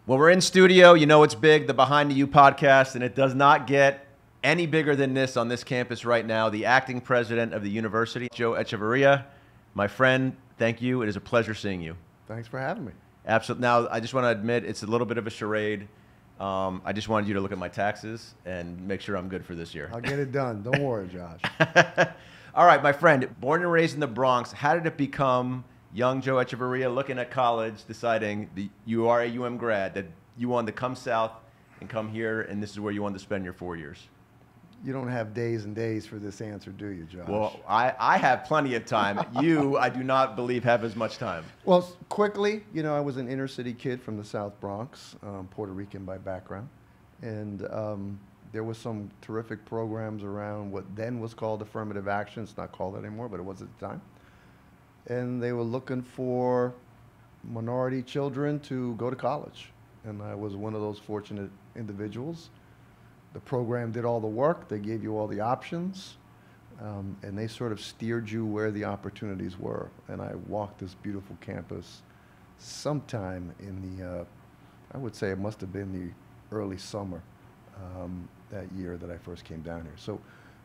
When we're in studio, you know it's big, the Behind the U podcast, and it does not get any bigger than this on this campus right now. The acting president of the university, Joe Echevarria. My friend, thank you. It is a pleasure seeing you. Thanks for having me. Absolutely. Now, I just want to admit it's a little bit of a charade. I just wanted you to look at my taxes and make sure I'm good for this year. I'll get it done. Don't worry, Josh. All right, my friend, born and raised in the Bronx, how did it become young Joe Echevarria looking at college, deciding that you are a UM grad, that you wanted to come south and come here, and this is where you wanted to spend your 4 years? You don't have days and days for this answer, do you, Josh? Well, I have plenty of time. You, I do not believe, have as much time. Well, quickly, you know, I was an inner city kid from the South Bronx, Puerto Rican by background. And there was some terrific programs around what then was called affirmative action. It's not called that anymore, but it was at the time. And they were looking for minority children to go to college. And I was one of those fortunate individuals. The program did all the work. They gave you all the options. And they sort of steered you where the opportunities were. And I walked this beautiful campus sometime in the, I would say it must have been the early summer that year that I first came down here. So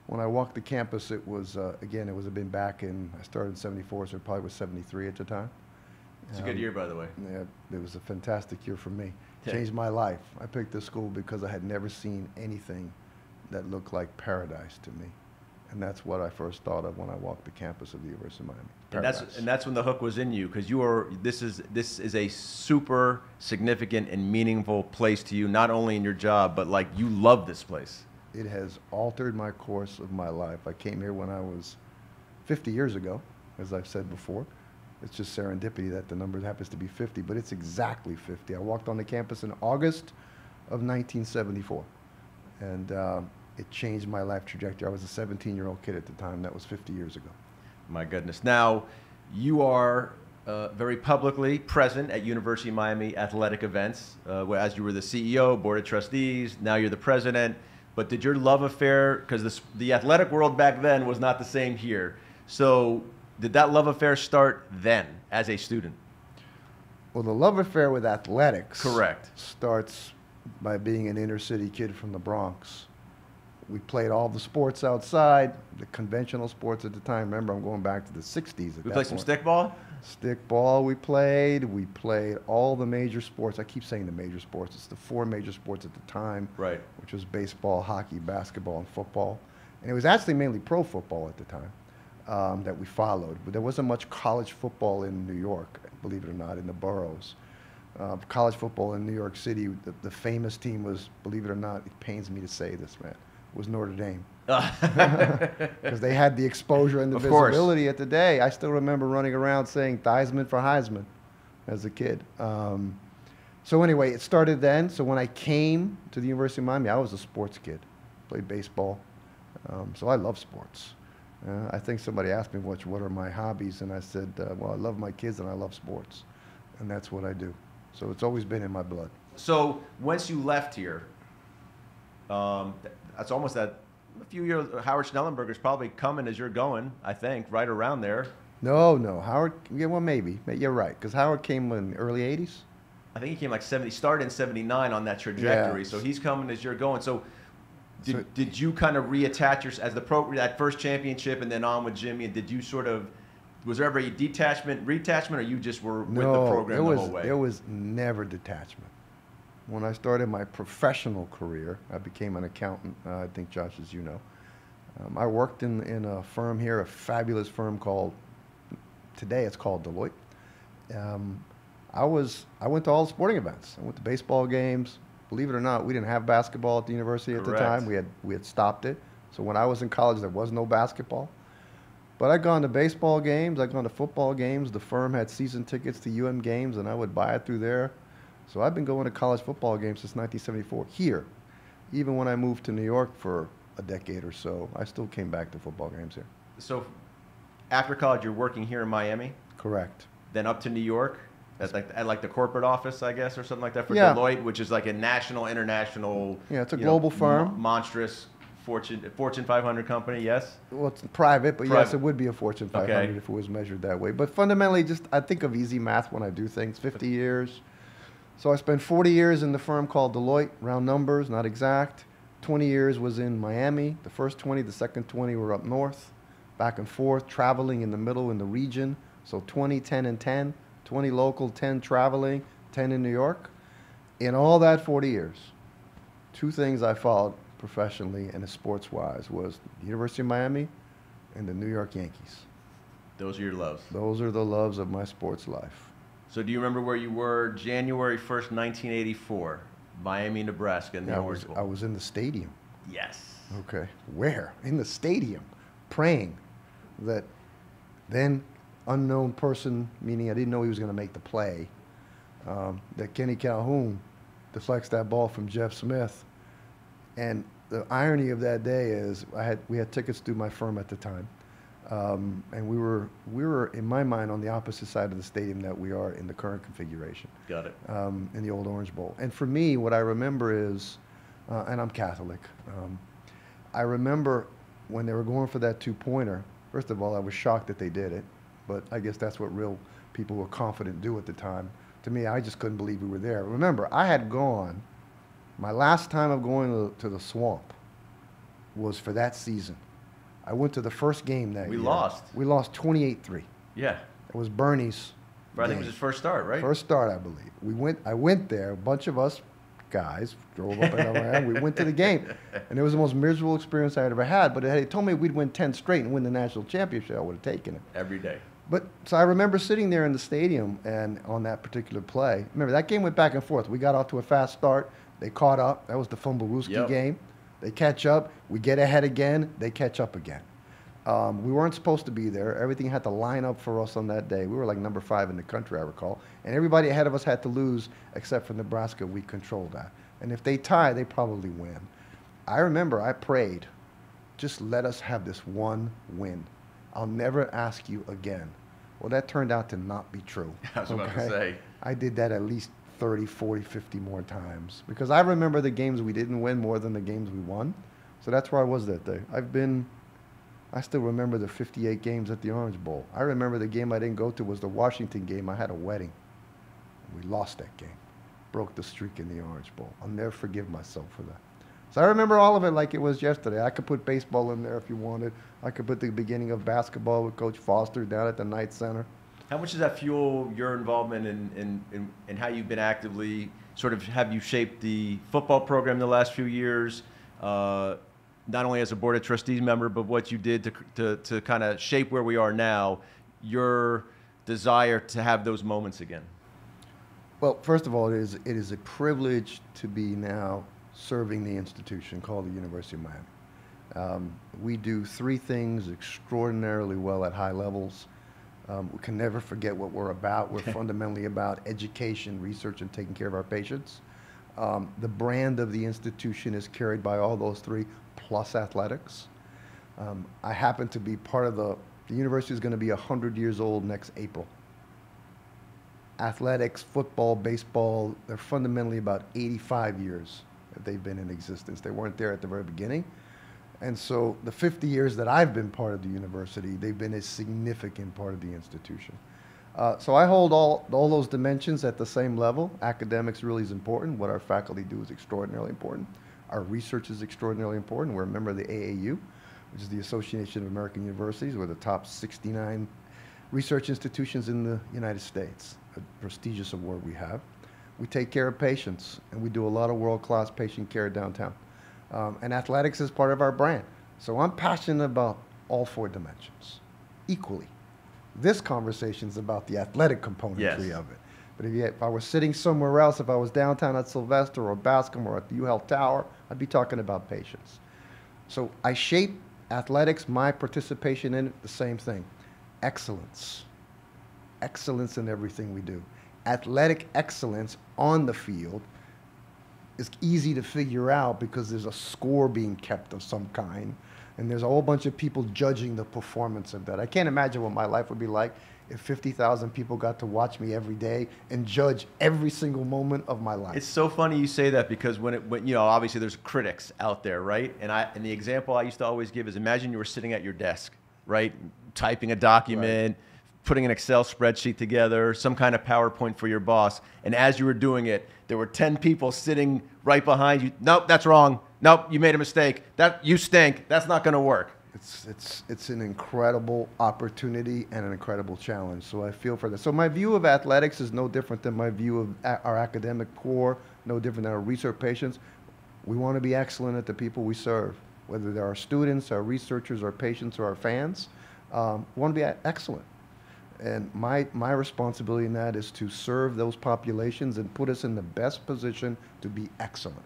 when I walked the campus, it was, again, it was been back in, I started in 74, so it probably was 73 at the time. It's a good year, by the way. Yeah, it was a fantastic year for me. Yeah. Changed my life. I picked this school because I had never seen anything that looked like paradise to me. And that's what I first thought of when I walked the campus of the University of Miami. Paradise. And that's when the hook was in you, because you are, this is a super significant and meaningful place to you, not only in your job, but like you love this place. It has altered my course of my life. I came here when I was 50 years ago, as I've said before. It's just serendipity that the number happens to be 50, but it's exactly 50. I walked on the campus in August of 1974, and it changed my life trajectory. I was a 17-year-old kid at the time. That was 50 years ago. My goodness. Now, you are very publicly present at University of Miami athletic events, as you were the CEO, board of trustees, now you're the president. But did your love affair, because the athletic world back then was not the same here, so did that love affair start then as a student? Well, the love affair with athletics Correct. starts by being an inner city kid from the Bronx. We played all the sports outside, the conventional sports at the time. Remember, I'm going back to the 60s. We played some stickball? Stickball we played. We played all the major sports. I keep saying the major sports. It's the four major sports at the time, Right. which was baseball, hockey, basketball, and football. And it was actually mainly pro football at the time that we followed. But there wasn't much college football in New York, believe it or not, in the boroughs. College football in New York City, the famous team was, believe it or not, it pains me to say this, man, was Notre Dame. Because they had the exposure and the visibility at the day. I still remember running around saying Theismann for Heisman as a kid. So anyway, it started then. So when I came to the University of Miami, I was a sports kid. Played baseball. So I love sports. I think somebody asked me what are my hobbies, and I said, well, I love my kids and I love sports. And that's what I do. So it's always been in my blood. So once you left here, that's almost that a few years. Howard Schnellenberger's probably coming as you're going, I think, right around there. No, Howard. Yeah, well, maybe. You're right, because Howard came in the early '80s. I think he came like 70. Started in '79 on that trajectory. Yeah. So he's coming as you're going. So did you kind of reattach yourself as that first championship and then on with Jimmy? And did you sort of, was there ever a reattachment, or you just were with the program the whole way? There was never detachment. When I started my professional career, I became an accountant, I think, Josh, as you know. I worked in a firm here, a fabulous firm today it's called Deloitte. I went to all the sporting events. I went to baseball games. Believe it or not, we didn't have basketball at the university at the time. We had stopped it. So when I was in college, there was no basketball. But I'd gone to baseball games, I'd gone to football games. The firm had season tickets to UM games, and I would buy it through there. So I've been going to college football games since 1974 here. Even when I moved to New York for a decade or so, I still came back to football games here. So after college, you're working here in Miami? Correct. Then up to New York? At the corporate office, I guess, or something like that for Yeah. Deloitte, which is like a national, international. Yeah, it's a global firm. Monstrous Fortune 500 company, yes? Well, it's private, but Private. yes, it would be a Fortune 500 Okay. if it was measured that way. But fundamentally, I think of easy math when I do things. 50 years, So I spent 40 years in the firm called Deloitte, round numbers, not exact. 20 years was in Miami. The first 20, the second 20 were up north, back and forth, traveling in the middle in the region. So 20, 10, and 10. 20 local, 10 traveling, 10 in New York. In all that 40 years, two things I followed professionally and sports-wise was the University of Miami and the New York Yankees. Those are your loves. Those are the loves of my sports life. So do you remember where you were January 1st, 1984, Miami, Nebraska, in the Orange Bowl? I was in the stadium. Yes. Okay. Where? In the stadium, praying that then unknown person, meaning I didn't know he was going to make the play, that Kenny Calhoun deflects that ball from Jeff Smith. And the irony of that day is we had tickets through my firm at the time. And we were, in my mind, on the opposite side of the stadium that we are in the current configuration. Got it. In the old Orange Bowl. And for me, what I remember is, and I'm Catholic, I remember when they were going for that two-pointer, first of all, I was shocked that they did it, but I guess that's what real people who were confident do at the time. To me, I just couldn't believe we were there. Remember, I had gone, my last time of going to the Swamp was for that season. I went to the first game that year. We lost. We lost 28-3. Yeah. It was Bernie's I think it was his first start, right? First start, I believe. I went there, a bunch of us guys drove up and around. We went to the game, and it was the most miserable experience I had ever had. But had he told me we'd win 10 straight and win the national championship, I would have taken it. Every day. But so I remember sitting there in the stadium and on that particular play. Remember, that game went back and forth. We got off to a fast start. They caught up. That was the Fumblerooski game. They catch up. We get ahead again. They catch up again. We weren't supposed to be there. Everything had to line up for us on that day. We were like number 5 in the country, I recall. And everybody ahead of us had to lose except for Nebraska. We controlled that. And if they tie, they probably win. I remember I prayed, just let us have this one win. I'll never ask you again. Well, that turned out to not be true. I was about to say. I did that at least 30, 40, 50 more times. Because I remember the games we didn't win more than the games we won. So that's where I was that day. I still remember the 58 games at the Orange Bowl. I remember the game I didn't go to was the Washington game. I had a wedding. We lost that game. Broke the streak in the Orange Bowl. I'll never forgive myself for that. So I remember all of it like it was yesterday. I could put baseball in there if you wanted. I could put the beginning of basketball with Coach Foster down at the Knight Center. How much does that fuel your involvement in how you've been actively, sort of, have you shaped the football program the last few years? Not only as a Board of Trustees member, but what you did to kind of shape where we are now, your desire to have those moments again? Well, first of all, it is a privilege to be now serving the institution called the University of Miami. We do 3 things extraordinarily well at high levels. We can never forget what we're about. We're fundamentally about education, research, and taking care of our patients. The brand of the institution is carried by all those 3, plus athletics. I happen to be part of the university is going to be 100 years old next April. Athletics, football, baseball, they're fundamentally about 85 years that they've been in existence. They weren't there at the very beginning. And so the 50 years that I've been part of the university, they've been a significant part of the institution. So I hold all those dimensions at the same level. Academics really is important. What our faculty do is extraordinarily important. Our research is extraordinarily important. We're a member of the AAU, which is the Association of American Universities. We're the top 69 research institutions in the United States, a prestigious award we have. We take care of patients, and we do a lot of world-class patient care downtown. And athletics is part of our brand. So I'm passionate about all 4 dimensions, equally. This conversation is about the athletic componentry of it. But if I was sitting somewhere else, if I was downtown at Sylvester or Bascom or at the UHealth Tower, I'd be talking about patients. So I shape athletics, my participation in it, the same thing. Excellence. Excellence in everything we do. Athletic excellence on the field is easy to figure out because there's a score being kept of some kind, and there's a whole bunch of people judging the performance of that. I can't imagine what my life would be like if 50,000 people got to watch me every day and judge every single moment of my life. It's so funny you say that because when you know, obviously there's critics out there, right? And the example I used to always give is, imagine you were sitting at your desk, right, typing a document, putting an Excel spreadsheet together, some kind of PowerPoint for your boss, and as you were doing it, there were 10 people sitting right behind you. Nope, that's wrong. Nope, you made a mistake. You stink. That's not going to work. It's an incredible opportunity and an incredible challenge. So I feel for that. So my view of athletics is no different than my view of our academic core, no different than our research patients. We want to be excellent at the people we serve, whether they're our students, our researchers, our patients, or our fans. We want to be excellent. And my responsibility in that is to serve those populations and put us in the best position to be excellent.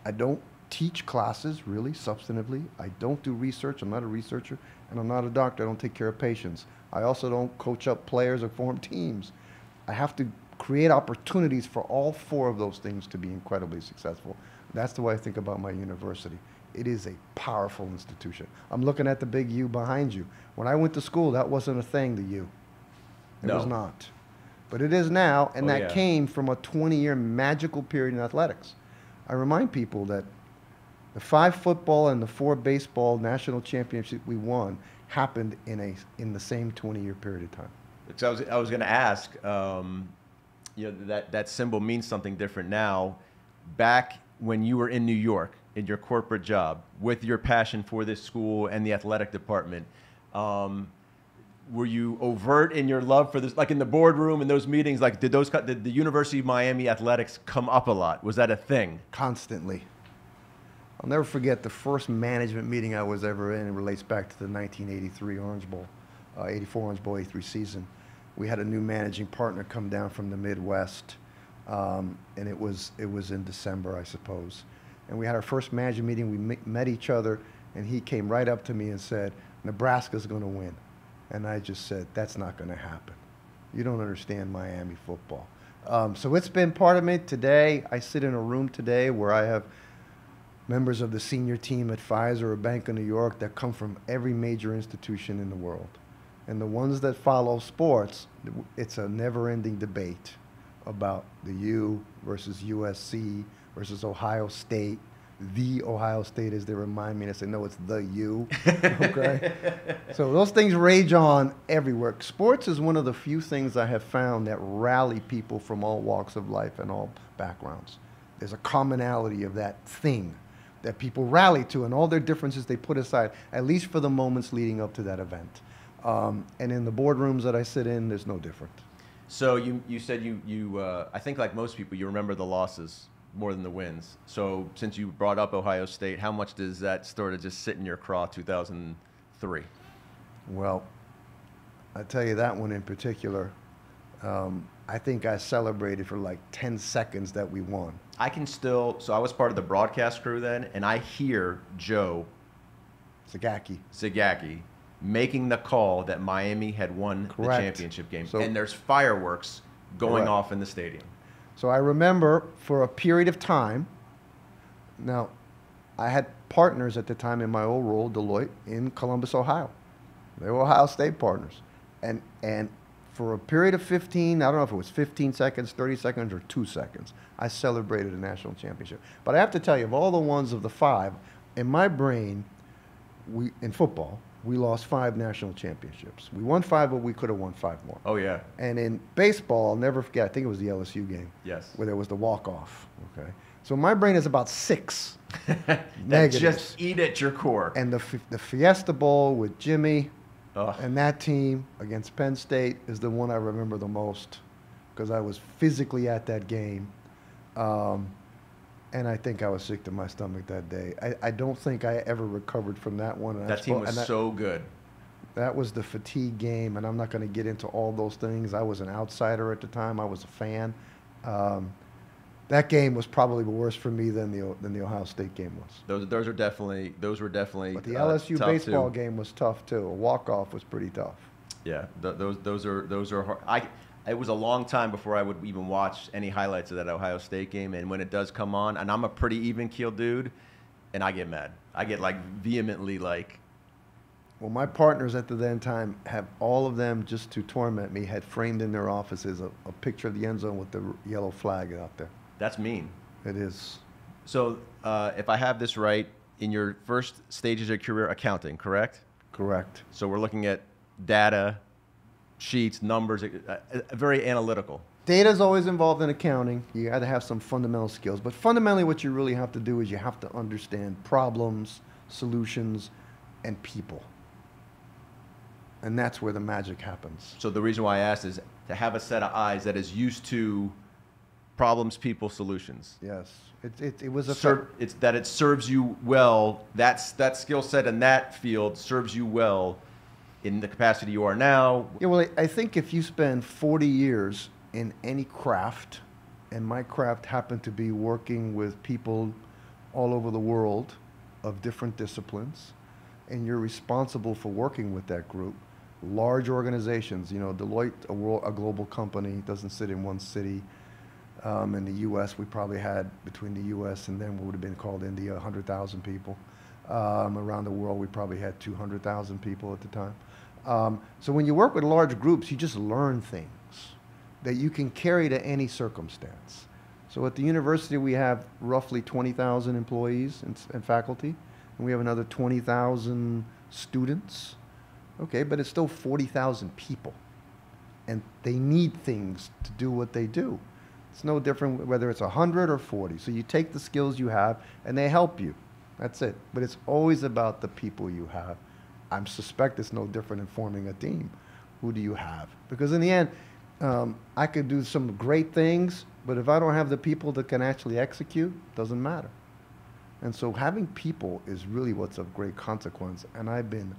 I don't teach classes, really, substantively. I don't do research. I'm not a researcher. And I'm not a doctor. I don't take care of patients. I also don't coach up players or form teams. I have to create opportunities for all four of those things to be incredibly successful. That's the way I think about my university. It is a powerful institution. I'm looking at the big U behind you. When I went to school, that wasn't a thing, the U. It was not. But it is now, and that came from a 20-year magical period in athletics. I remind people that the 5 football and the 4 baseball national championship we won happened in the same 20-year period of time. So I was going to ask, that symbol means something different now. Back when you were in New York, in your corporate job, with your passion for this school and the athletic department, were you overt in your love for this? Like in the boardroom and those meetings, like did the University of Miami athletics come up a lot? Was that a thing? Constantly. I'll never forget the first management meeting I was ever in. It relates back to the 1983 Orange Bowl, 84 Orange Bowl, 83 season. We had a new managing partner come down from the Midwest, and it was in December, I suppose. And we had our first management meeting. We met each other, and he came right up to me and said, "Nebraska's going to win." And I just said, "That's not going to happen. You don't understand Miami football." So it's been part of me. Today, I sit in a room today where I have members of the senior team at Pfizer or Bank of New York that come from every major institution in the world. And the ones that follow sports, it's a never-ending debate about the U versus USC versus Ohio State. The Ohio State, as they remind me, and I say, no, it's the U. Okay? So those things rage on everywhere. Sports is one of the few things I have found that rally people from all walks of life and all backgrounds. There's a commonality of that thing that people rally to, and all their differences they put aside, at least for the moments leading up to that event. And in the boardrooms that I sit in, there's no different. So you said I think like most people, you remember the losses more than the wins. So since you brought up Ohio State, how much does that sort of just sit in your craw, 2003? Well, I tell you that one in particular, I think I celebrated for like 10 seconds that we won. So I was part of the broadcast crew then, and I hear Joe Zagacki making the call that Miami had won the championship game. And there's fireworks going off in the stadium. So I remember for a period of time, now I had partners at the time in my old role, Deloitte, in Columbus, Ohio. They were Ohio State partners. And for a period of 15, I don't know if it was 15 seconds, 30 seconds, or 2 seconds, I celebrated a national championship. But I have to tell you, of all the ones of the 5, in my brain, in football, we lost 5 national championships. We won 5, but we could have won 5 more. Oh, yeah. And in baseball, I'll never forget, I think it was the LSU game. Yes. Where there was the walk-off. Okay. So my brain is about 6 that negatives. Just eat at your core. And the Fiesta Bowl with Jimmy and that team against Penn State is the one I remember the most because I was physically at that game. And I think I was sick to my stomach that day. I don't think I ever recovered from that one. That team was so good. That was the fatigue game, and I'm not going to get into all those things. I was an outsider at the time. I was a fan. That game was probably worse for me than the Ohio State game was. Those were definitely. But the LSU baseball game was tough too. A walk-off was pretty tough. Yeah, those are hard. It was a long time before I would even watch any highlights of that Ohio State game, and when it does come on, and I'm a pretty even-keeled dude, and I get mad. I get like vehemently like. Well, my partners at the then time have all of them just to torment me had framed in their offices a picture of the end zone with the yellow flag out there. That's mean. It is. So if I have this right, in your first stages of your career, accounting, correct? Correct. So we're looking at data, sheets, numbers, very analytical. Data is always involved in accounting. You got to have some fundamental skills. But fundamentally, what you really have to do is you have to understand problems, solutions, and people. And that's where the magic happens. So the reason why I asked is to have a set of eyes that is used to problems, people, solutions. Yes. It was It's that it serves you well. That skill set in that field serves you well in the capacity you are now. Yeah, well, I think if you spend 40 years in any craft, and my craft happened to be working with people all over the world of different disciplines, and you're responsible for working with that group, large organizations, you know, Deloitte, a global company, doesn't sit in one city. In the U.S., we probably had, between the U.S. and then what would have been called India, 100,000 people. Around the world, we probably had 200,000 people at the time. So when you work with large groups, you just learn things that you can carry to any circumstance. So at the university, we have roughly 20,000 employees and faculty, and we have another 20,000 students. Okay, but it's still 40,000 people, and they need things to do what they do. It's no different whether it's 100 or 40. So you take the skills you have, and they help you. That's it. But it's always about the people you have. I suspect it's no different in forming a team. Who do you have? Because in the end, I could do some great things, but if I don't have the people that can actually execute, it doesn't matter. And so having people is really what's of great consequence, and I've been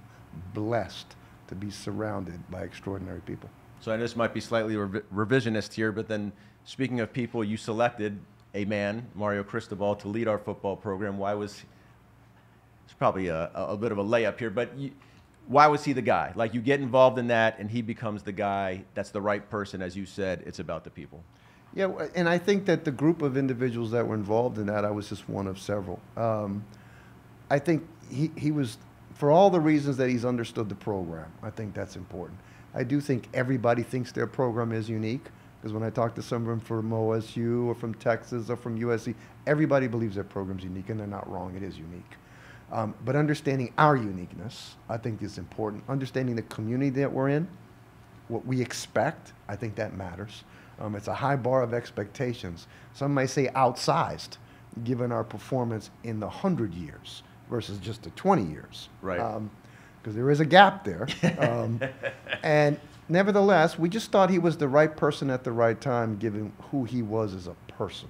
blessed to be surrounded by extraordinary people. So I know this might be slightly revisionist here, but then speaking of people, you selected a man, Mario Cristobal, to lead our football program. Why was, it's probably a bit of a layup here, but why was he the guy? Like, you get involved in that and he becomes the guy that's the right person. As you said, it's about the people. Yeah, and I think that the group of individuals that were involved in that, I was just one of several. I think he was, for all the reasons that he's understood the program, I think that's important. I do think everybody thinks their program is unique, because when I talk to someone from OSU or from Texas or from USC, everybody believes their program's unique, and they're not wrong, it is unique. But understanding our uniqueness, I think, is important. Understanding the community that we're in, what we expect, I think that matters. It's a high bar of expectations. Some may say outsized, given our performance in the 100 years versus just the 20 years. Right. Because there is a gap there. And nevertheless, we just thought he was the right person at the right time, given who he was as a person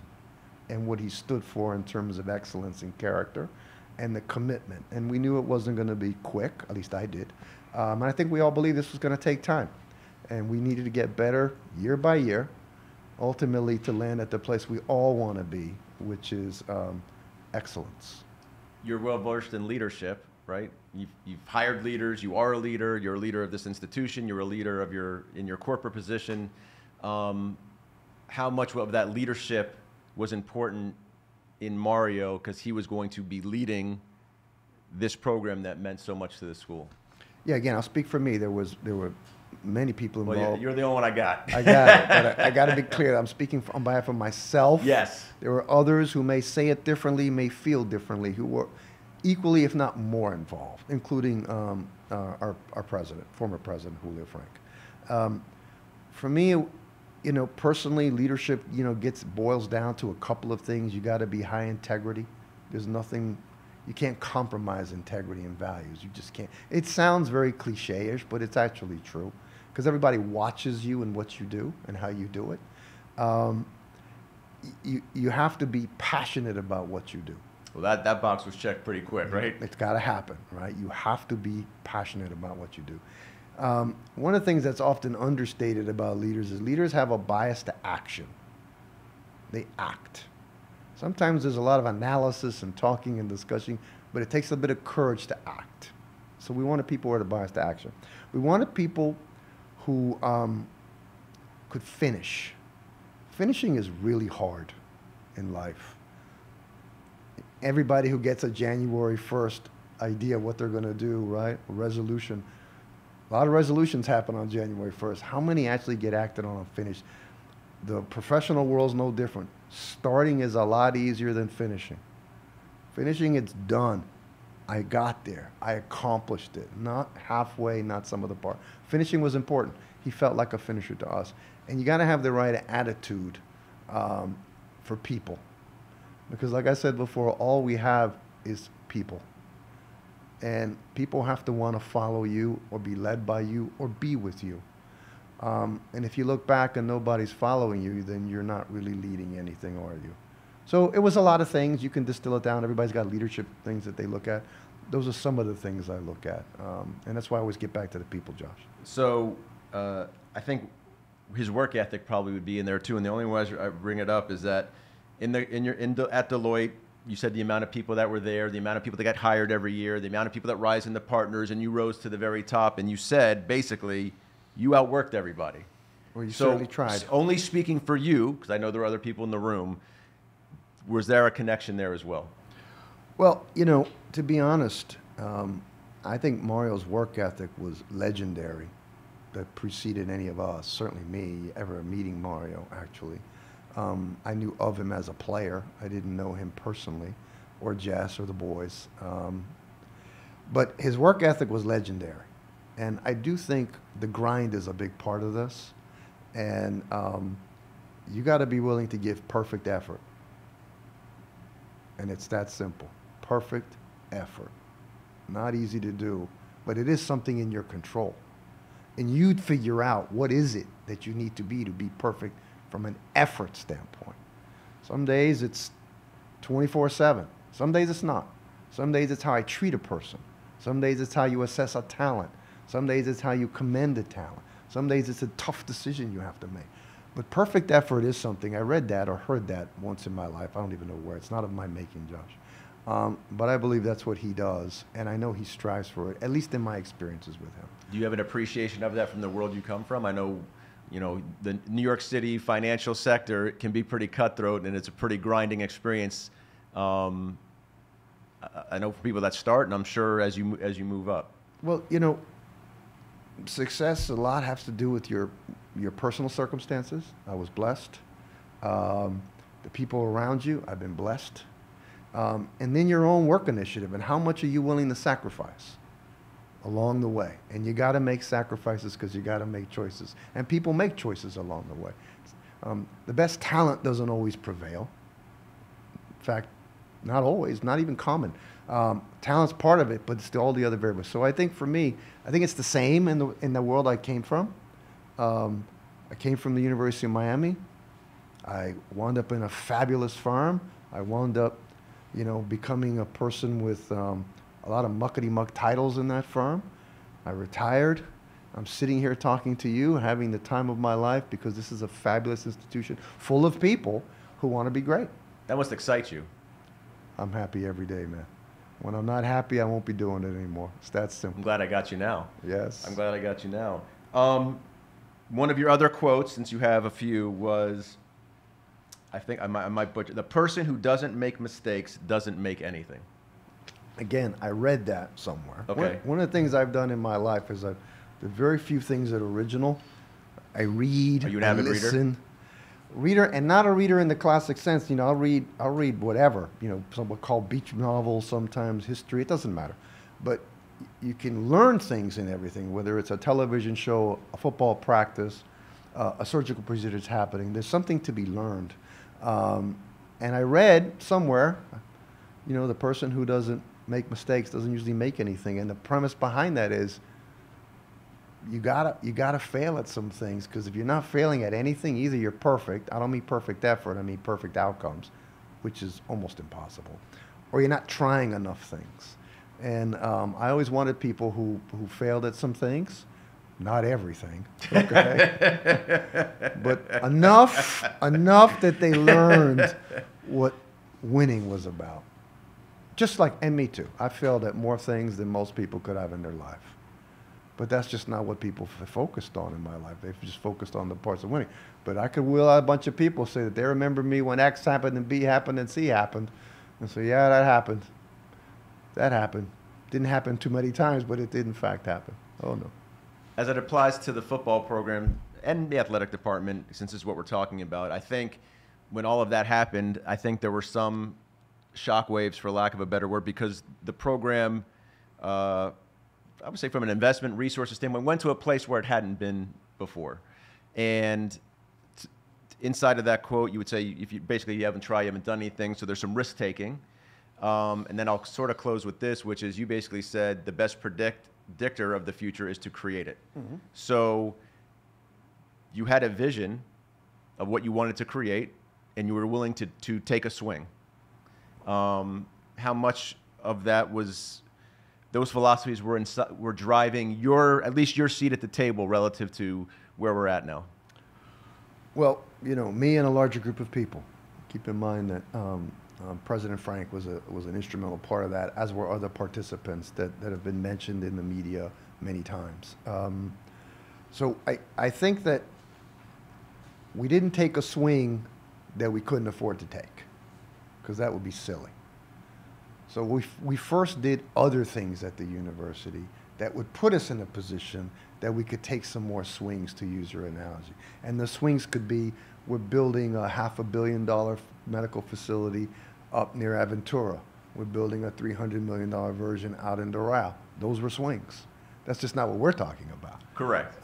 and what he stood for in terms of excellence and character and the commitment. And we knew it wasn't going to be quick, at least I did. And I think we all believed this was going to take time. And we needed to get better year by year, ultimately to land at the place we all want to be, which is excellence. You're well versed in leadership, right? You've hired leaders, you are a leader, you're a leader of this institution, you're a leader of in your corporate position. How much of that leadership was important in Mario, because he was going to be leading this program that meant so much to the school? Yeah, again, I'll speak for me. There were many people involved. Well, you're the only one I got. I got it, but I got to be clear. I'm speaking on behalf of myself. Yes. There were others who may say it differently, may feel differently, who were equally, if not more, involved, including our president, former president, Julio Frank. For me, you know, personally, leadership, you know, boils down to a couple of things. You got to be high integrity. There's nothing, you can't compromise integrity and values. You just can't. It sounds very cliche-ish, but it's actually true, because everybody watches you and what you do and how you do it. You have to be passionate about what you do. Well, that box was checked pretty quick, right? It's got to happen, right? You have to be passionate about what you do. One of the things that's often understated about leaders is leaders have a bias to action. They act. Sometimes there's a lot of analysis and talking and discussing, but it takes a bit of courage to act. So we wanted people with a bias to action. We wanted people who could finish. Finishing is really hard in life. Everybody who gets a January 1st idea of what they're going to do, right? A resolution. A lot of resolutions happen on January 1st. How many actually get acted on and finished? The professional world's no different. Starting is a lot easier than finishing. Finishing, it's done. I got there. I accomplished it. Not halfway, not some other part. Finishing was important. he felt like a finisher to us. And you got to have the right attitude for people. Because like I said before, all we have is people. And people have to want to follow you or be led by you or be with you. And if you look back and nobody's following you, then you're not really leading anything, are you? So it was a lot of things. You can distill it down. Everybody's got leadership things that they look at. Those are some of the things I look at. And that's why I always get back to the people, Josh. So I think his work ethic probably would be in there too. And the only reason I bring it up is that at Deloitte, you said the amount of people that were there, the amount of people that got hired every year, the amount of people that rise into partners, and you rose to the very top. And you said, basically, you outworked everybody. Well, you certainly tried. Only speaking for you, because I know there are other people in the room, was there a connection there as well? Well, you know, to be honest, I think Mario's work ethic was legendary. That preceded any of us, certainly me, ever meeting Mario, actually. I knew of him as a player. I didn't know him personally, or Jess, or the boys. But his work ethic was legendary. And I do think the grind is a big part of this. And you got to be willing to give perfect effort. And it's that simple. Perfect effort. Not easy to do, but it is something in your control. And you'd figure out what is it that you need to be perfect from an effort standpoint. Some days it's 24/7. Some days it's not. Some days it's how I treat a person. Some days it's how you assess a talent. Some days it's how you commend a talent. Some days it's a tough decision you have to make. But perfect effort is something. I read that or heard that once in my life. I don't even know where. It's not of my making, Josh. But I believe that's what he does, and I know he strives for it, at least in my experiences with him. Do you have an appreciation of that from the world you come from? I know, you know, the New York City financial sector can be pretty cutthroat, and it's a pretty grinding experience. I know for people that start, and I'm sure as you move up. Well, you know, success a lot has to do with your personal circumstances. I was blessed. The people around you, I've been blessed. And then your own work initiative, and how much are you willing to sacrifice along the way? And you got to make sacrifices because you got to make choices. And people make choices along the way. The best talent doesn't always prevail. In fact, not always, not even common. Talent's part of it, but it's all the other variables. So I think for me, I think it's the same in the world I came from. I came from the University of Miami. I wound up in a fabulous firm. I wound up, you know, becoming a person with a lot of muckety-muck titles in that firm. I retired. I'm sitting here talking to you, having the time of my life, because this is a fabulous institution full of people who want to be great. That must excite you. I'm happy every day, man. When I'm not happy, I won't be doing it anymore. It's that simple. I'm glad I got you now. Yes. I'm glad I got you now. One of your other quotes, since you have a few, was, I think I might butcher, the person who doesn't make mistakes doesn't make anything. Again, I read that somewhere. Okay. One of the things I've done in my life is the very few things that are original. I read. Are you an avid reader? Reader, and not a reader in the classic sense. You know, I'll read whatever. You know, some would call beach novels, sometimes history. It doesn't matter. But you can learn things in everything, whether it's a television show, a football practice, a surgical procedure that's happening. There's something to be learned. And I read somewhere, you know, the person who doesn't make mistakes doesn't usually make anything. And the premise behind that is you gotta fail at some things, because if you're not failing at anything, either you're perfect. I don't mean perfect effort. I mean perfect outcomes, which is almost impossible, or you're not trying enough things. And I always wanted people who failed at some things, not everything, okay, but enough that they learned what winning was about. Just like, and me too. I failed at more things than most people could have in their life. But that's just not what people focused on in my life. They've just focused on the parts of winning. But I could wheel out a bunch of people say that they remember me when X happened and B happened and C happened. And say, yeah, that happened. That happened. Didn't happen too many times, but it did in fact happen. Oh, no. As it applies to the football program and the athletic department, since this is what we're talking about, I think when all of that happened, I think there were some shockwaves, for lack of a better word, because the program, I would say from an investment resources standpoint, went to a place where it hadn't been before. And inside of that quote, you would say, if you basically you haven't tried, you haven't done anything, so there's some risk taking. And then I'll sort of close with this, which is you basically said the best predictor of the future is to create it. Mm-hmm. So you had a vision of what you wanted to create, and you were willing to take a swing. How much of that was those philosophies were driving at least your seat at the table relative to where we're at now? Well, me and a larger group of people. Keep in mind that President Frank was an instrumental part of that, as were other participants that have been mentioned in the media many times. So I think that we didn't take a swing that we couldn't afford to take, because that would be silly. So we first did other things at the university that would put us in a position that we could take some more swings, to use your analogy. And the swings could be, we're building a $500 million medical facility up near Aventura. We're building a $300 million version out in Darrow. Those were swings. That's just not what we're talking about. Correct.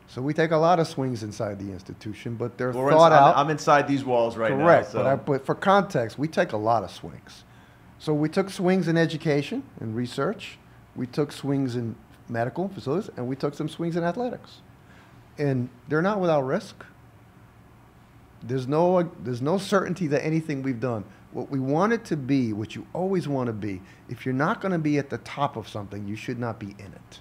So we take a lot of swings inside the institution, but they're thought out. I'm inside these walls right now. Correct. But for context, we take a lot of swings. So we took swings in education and research. We took swings in medical facilities, and we took some swings in athletics. And they're not without risk. There's no certainty that anything we've done. What we want it to be, what you always want to be, if you're not going to be at the top of something, you should not be in it.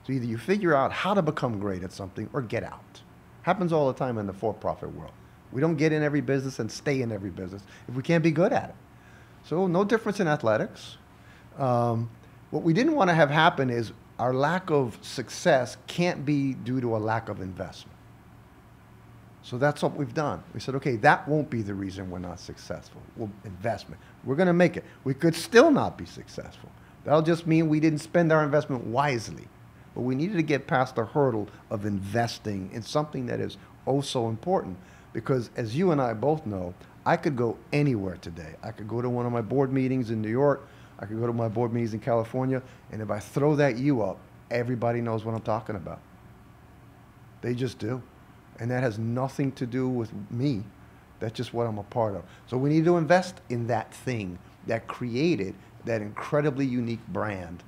So either you figure out how to become great at something or get out. Happens all the time in the for-profit world. We don't get in every business and stay in every business if we can't be good at it. So no difference in athletics. What we didn't want to have happen is our lack of success can't be due to a lack of investment. So that's what we've done. We said, okay, that won't be the reason we're not successful. Well, investment. We're going to make it. We could still not be successful. That'll just mean we didn't spend our investment wisely. But we needed to get past the hurdle of investing in something that is oh so important. Because as you and I both know, I could go anywhere today. I could go to one of my board meetings in New York. I could go to my board meetings in California. And if I throw that U up, everybody knows what I'm talking about. They just do. And that has nothing to do with me. That's just what I'm a part of. So we need to invest in that thing that created that incredibly unique brand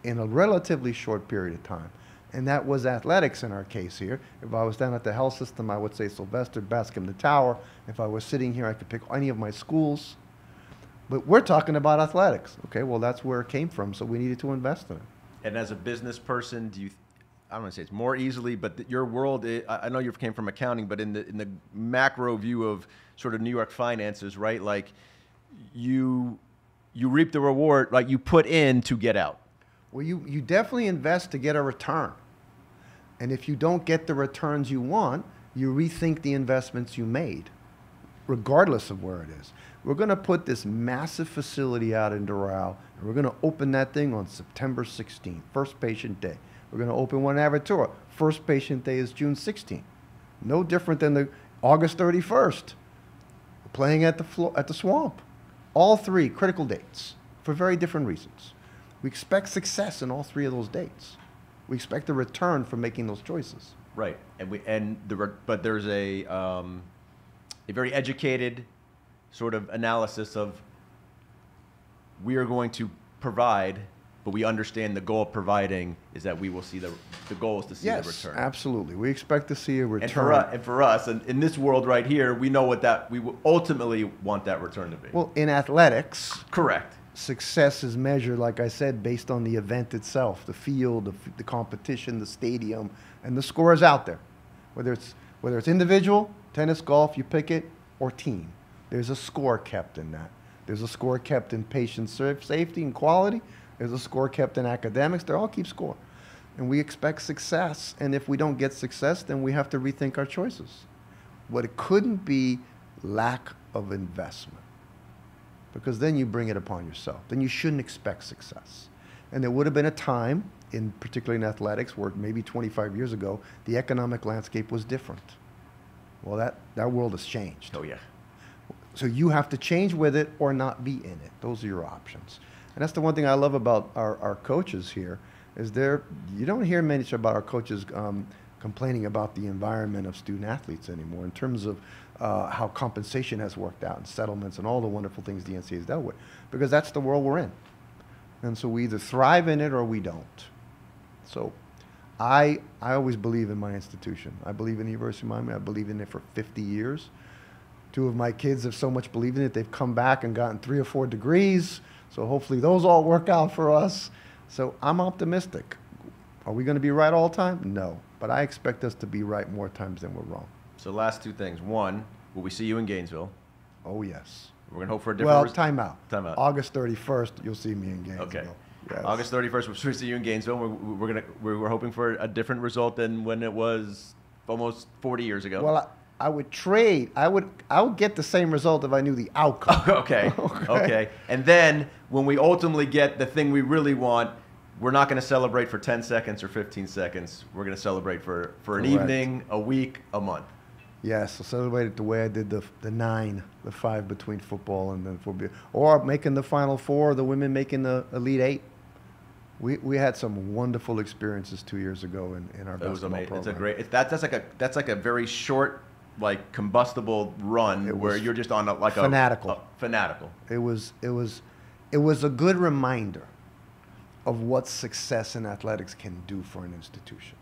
in a relatively short period of time. And that was athletics in our case here. If I was down at the health system, I would say Sylvester, Bascom, the Tower. If I was sitting here, I could pick any of my schools. But we're talking about athletics. Okay, well, that's where it came from, so we needed to invest in it. And as a business person, do you, I don't want to say it's more easily, but your world, I know you came from accounting, but in the macro view of sort of New York finances, right? Like you reap the reward, like you put in to get out. Well, you definitely invest to get a return. And if you don't get the returns you want, you rethink the investments you made, regardless of where it is. We're going to put this massive facility out in Darrow, and we're going to open that thing on September 16th, first patient day. We're going to open one in Aventura. First patient day is June 16th. No different than the August 31st. We're playing at the Swamp. All three critical dates for very different reasons. We expect success in all three of those dates. We expect a return for making those choices. Right, but there's a very educated sort of analysis of we are going to provide, but we understand the goal of providing is that we will see the goal is to see the return. Yes, absolutely. We expect to see a return. And for us, and in this world right here, we know we will ultimately want that return to be. Well, in athletics, correct. Success is measured, like I said, based on the event itself, the field, the competition, the stadium, and the score is out there. Whether it's individual, tennis, golf, you pick it, or team. There's a score kept in that. There's a score kept in patient safety and quality. There's a score kept in academics. They all keep score. And we expect success. And if we don't get success, then we have to rethink our choices. What it couldn't be lack of investment. Because then you bring it upon yourself. Then you shouldn't expect success. And there would have been a time, particularly in athletics, where maybe 25 years ago, the economic landscape was different. Well, that world has changed. Oh, yeah. So you have to change with it or not be in it. Those are your options. And that's the one thing I love about our coaches here, is you don't hear much about our coaches complaining about the environment of student athletes anymore in terms of how compensation has worked out and settlements and all the wonderful things the NCAA has dealt with, because that's the world we're in. And so we either thrive in it or we don't. So I always believe in my institution. I believe in the University of Miami. I believe in it for 50 years. Two of my kids have so much believed in it, they've come back and gotten 3 or 4 degrees. So hopefully those all work out for us. So I'm optimistic. Are we going to be right all the time? No. But I expect us to be right more times than we're wrong. So last 2 things. One, will we see you in Gainesville? Oh, yes. We're going to hope for a different... Well, time out. Time out. August 31st, you'll see me in Gainesville. Okay. Yes. August 31st, we'll see you in Gainesville. We're hoping for a different result than when it was almost 40 years ago. Well, I would trade. I would get the same result if I knew the outcome. Okay. And then when we ultimately get the thing we really want, we're not going to celebrate for 10 seconds or 15 seconds. We're going to celebrate for an Correct. evening, a week, a month. Yes, I'll celebrate it the way I did the 5 between football and then football. Or making the Final Four, the women making the Elite 8. We had some wonderful experiences 2 years ago in our basketball program. It was amazing. It's a great. That's like a very short, like combustible run where you're just on fanatical. Fanatical. It was a good reminder of what success in athletics can do for an institution.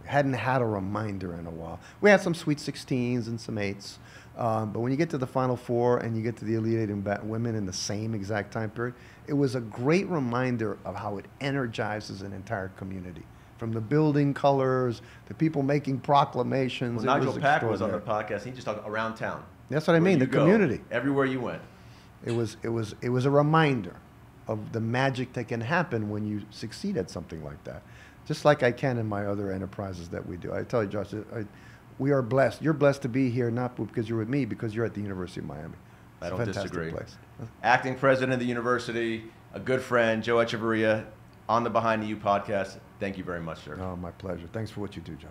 We hadn't had a reminder in a while. We had some Sweet 16s and some 8s, but when you get to the Final Four and you get to the Elite 8 in women in the same exact time period, it was a great reminder of how it energizes an entire community. From the building colors, the people making proclamations. Well, Nigel Pack was on the podcast. He just talked around town. That's what I mean, the community. Everywhere you went. It was a reminder of the magic that can happen when you succeed at something like that. Just like I can in my other enterprises that we do. I tell you, Josh, we are blessed. You're blessed to be here, not because you're with me, because you're at the University of Miami. I don't disagree. Place. Acting president of the university, a good friend, Joe Echevarria, on the Behind the U podcast. Thank you very much, sir. Oh, my pleasure. Thanks for what you do, Josh.